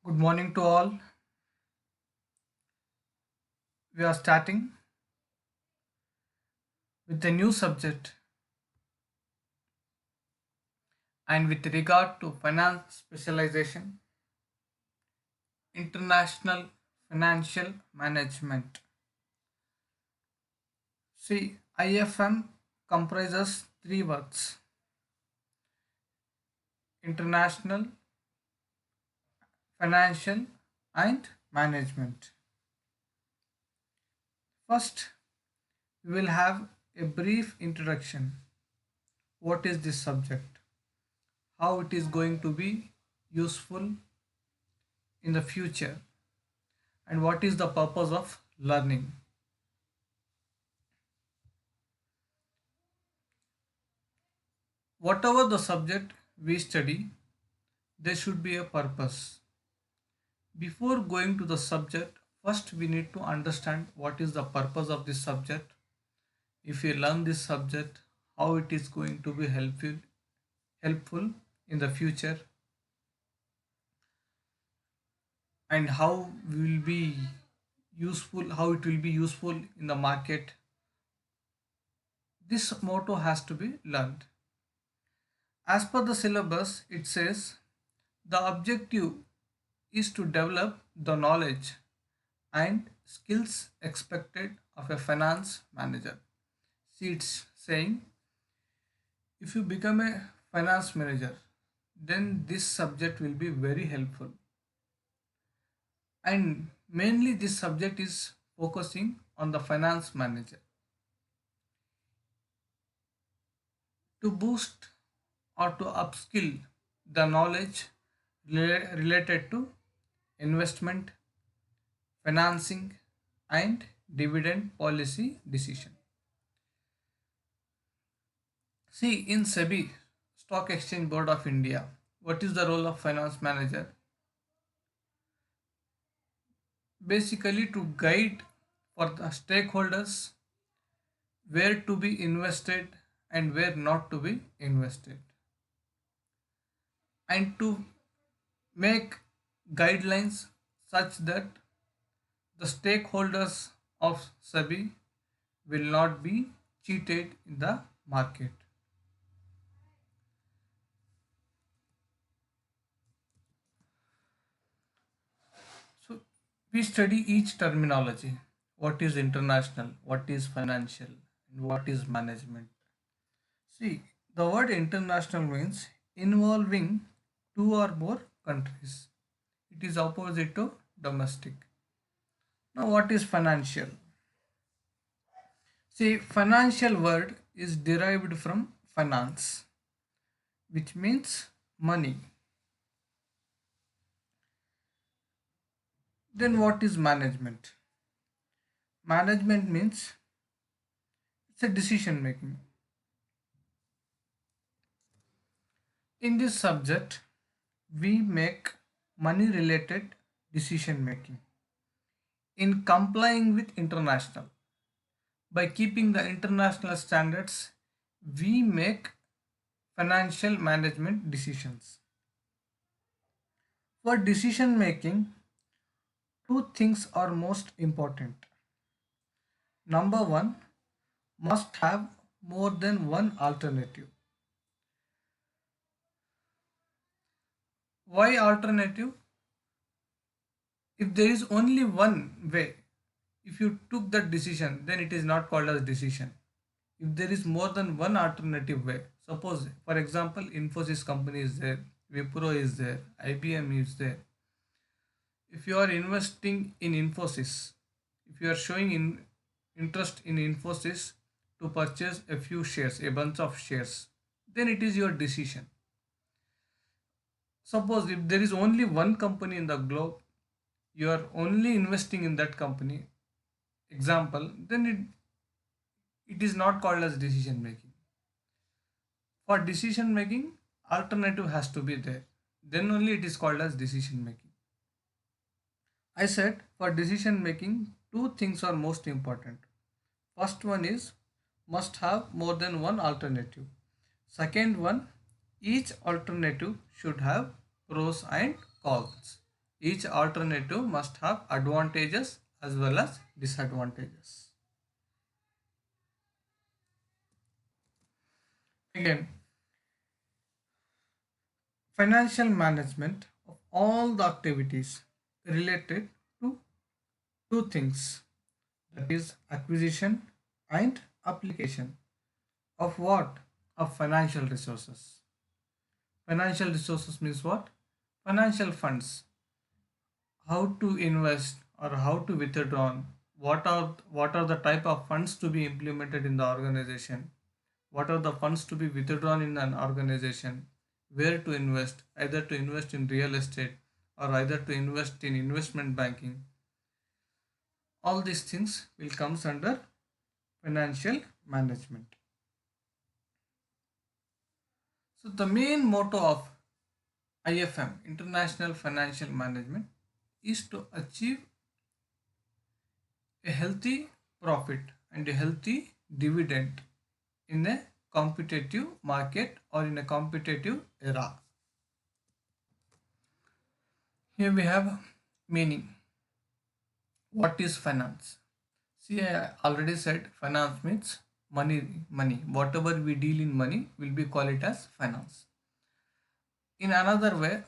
Good morning to all. We are starting with a new subject and with regard to finance specialization, international financial management. See, IFM comprises three words: international, financial, and management. First, we will have a brief introduction. What is this subject? How it is going to be useful in the future? And what is the purpose of learning? Whatever the subject we study, there should be a purpose. Before going to the subject, first we need to understand what is the purpose of this subject. If we learn this subject, how it is going to be helpful in the future, and how it will be useful in the market. This motto has to be learned. As per the syllabus, it says the objective is to develop the knowledge and skills expected of a finance manager. See, it's saying if you become a finance manager, then this subject will be very helpful. And mainly, this subject is focusing on the finance manager to boost or to upskill the knowledge related to investment, financing, and dividend policy decision. See, in SEBI, Stock Exchange Board of India, what is the role of finance manager? Basically, to guide for the stakeholders where to be invested and where not to be invested, and to make guidelines such that the stakeholders of SEBI will not be cheated in the market. So we study each terminology. What is international? What is financial? And what is management? See, the word international means involving two or more countries. It is opposite to domestic. Now, what is financial? See, financial word is derived from finance, which means money. Then, what is management? Management means it's a decision making. In this subject, we make money related decision making in complying with international. By keeping the international standards, we make financial management decisions. For decision making, two things are most important. Number one, must have more than one alternative. Why alternative? If there is only one way, if you took that decision, then it is not called as decision. If there is more than one alternative way, suppose for example Infosys company is there, Wipro is there, IBM is there. If you are investing in Infosys, if you are showing interest in Infosys to purchase a few shares, a bunch of shares, then it is your decision. Suppose if there is only one company in the globe, you are only investing in that company, example, then it is not called as decision making. For decision making, alternative has to be there. Then only it is called as decision making. I said for decision making, two things are most important. First one is must have more than one alternative. Second one, each alternative should have pros and cons. Each alternative must have advantages as well as disadvantages. Again, financial management of all the activities related to two things, that is acquisition and application of what? Of financial resources. Financial resources means what? Financial funds. How to invest or how to withdraw. What are the type of funds to be implemented in the organization? What are the funds to be withdrawn in an organization? Where to invest? Either to invest in real estate or either to invest in investment banking. All these things will comes under financial management. So the main motto of IFM, International Financial Management, is to achieve a healthy profit and a healthy dividend in a competitive market or in a competitive era. Here we have meaning. What is finance? See, I already said finance means money. Money. Whatever we deal in money will be call it as finance. In another way,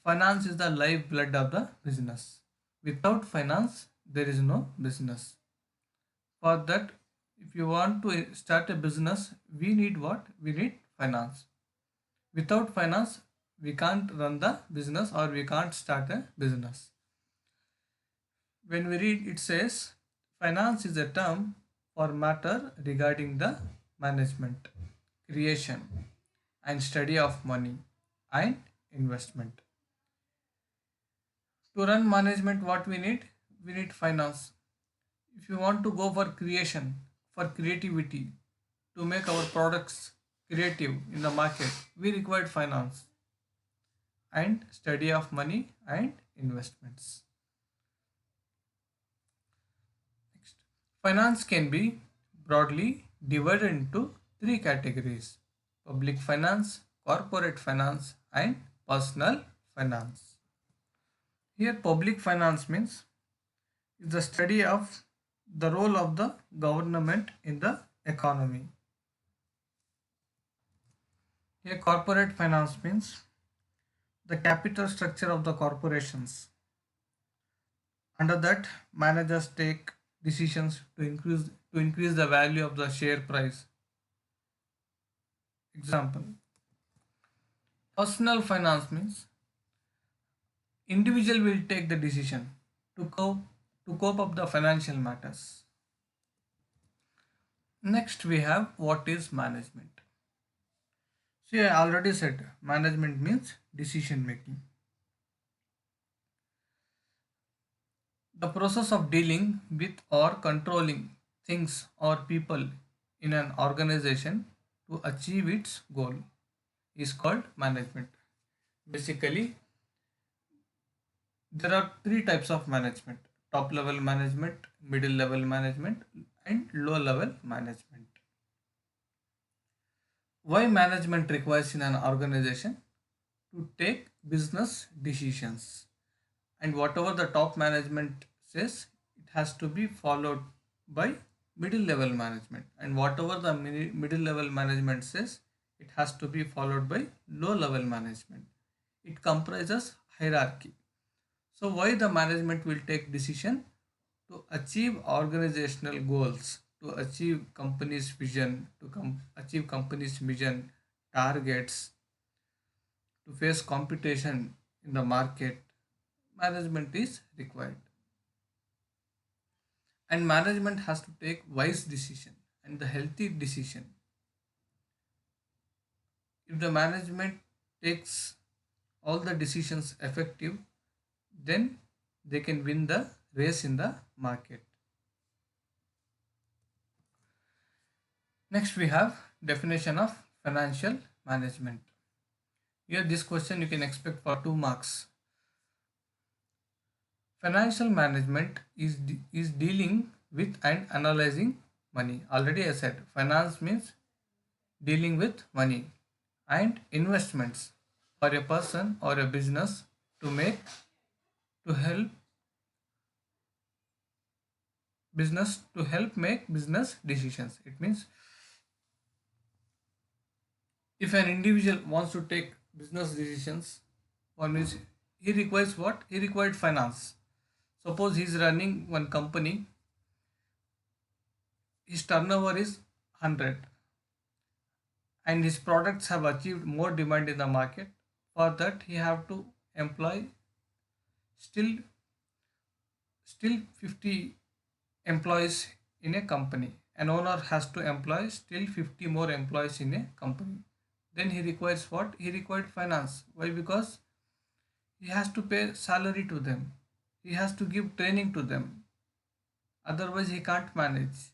finance is the lifeblood of the business. Without finance, there is no business. For that, if you want to start a business, we need what? We need finance. Without finance, we can't run the business or we can't start a business. When we read, it says finance is a term for matter regarding the management, creation, and study of money and investment. To run management, what we need? We need finance. If you want to go for creation, for creativity, to make our products creative in the market, we require finance and study of money and investments. Next, finance can be broadly divided into three categories: public finance, corporate finance, and personal finance. Here, public finance means is the study of the role of the government in the economy. Here, corporate finance means the capital structure of the corporations. Under that, managers take decisions to increase the value of the share price. Example, personal finance means individual will take the decision to cope up the financial matters. Next, we have what is management. See, I already said management means decision making. The process of dealing with or controlling things or people in an organization to achieve its goal is called management. Basically, there are three types of management: top level management, middle level management, and low level management. Why management requires in an organization? To take business decisions, and whatever the top management says, it has to be followed by middle level management, and whatever the middle level management says, it has to be followed by low level management. It comprises hierarchy. So why the management will take decision? To achieve organizational goals, to achieve company's vision, to achieve company's mission, targets, to face competition in the market, management is required. And management has to take wise decision and the healthy decision. If the management takes all the decisions effective, then they can win the race in the market. Next, we have definition of financial management. Here, this question you can expect for 2 marks. Financial management is dealing with and analyzing money. Already I said finance means dealing with money and investments for a person or a business to make to help make business decisions. It means if an individual wants to take business decisions, one is he requires what? He required finance. Suppose he is running one company, his turnover is 100 and his products have achieved more demand in the market. For that he have to employ still still 50 employees in a company. An owner has to employ still 50 more employees in a company. Then he requires what? He required finance. Why? Because he has to pay salary to them. He has to give training to them. Otherwise he can't manage.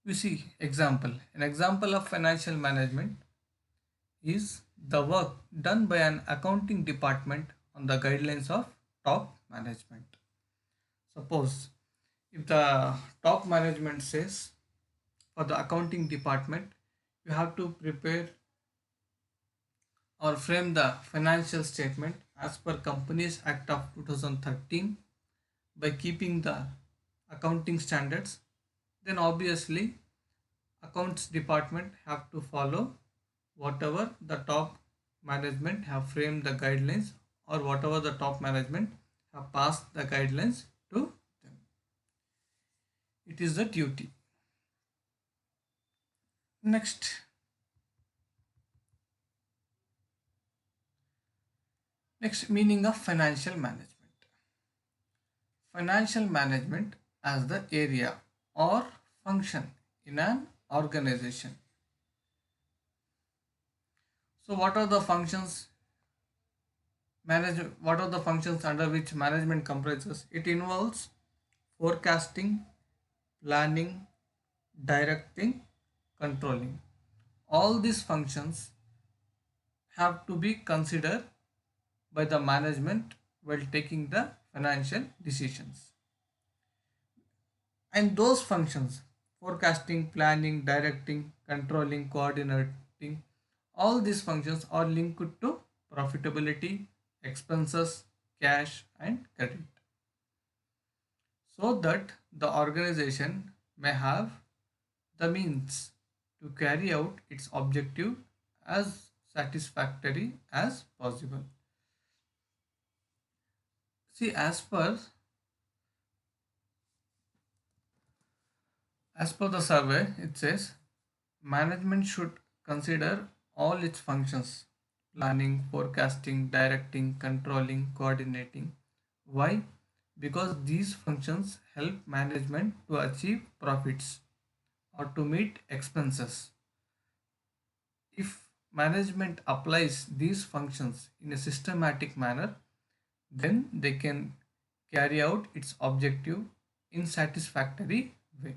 You see, example. An example of financial management is the work done by an accounting department on the guidelines of top management. Suppose if the top management says for the accounting department, you have to prepare or frame the financial statement as per Companies Act of 2013 by keeping the accounting standards, then obviously accounts department have to follow whatever the top management have framed the guidelines or whatever the top management have passed the guidelines to them. It is the duty. Next meaning of financial management. Financial management as the area or function in an organization. So what are the functions under which management comprises? It involves forecasting, planning, directing, controlling. All these functions have to be considered by the management while taking the financial decisions. And those functions, forecasting, planning, directing, controlling, coordinating, all these functions are linked to profitability, expenses, cash, and credit, so that the organization may have the means to carry out its objective as satisfactory as possible. See, as per the survey, it says management should consider all its functions: planning, forecasting, directing, controlling, coordinating. Why? Because these functions help management to achieve profits or to meet expenses. If management applies these functions in a systematic manner, then they can carry out its objective in satisfactory way.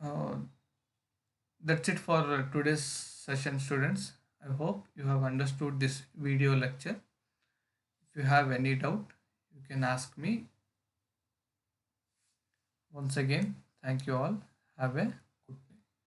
Uh, that's it for today's session, students. I hope you have understood this video lecture. If you have any doubt, you can ask me. Once again, thank you all. Have a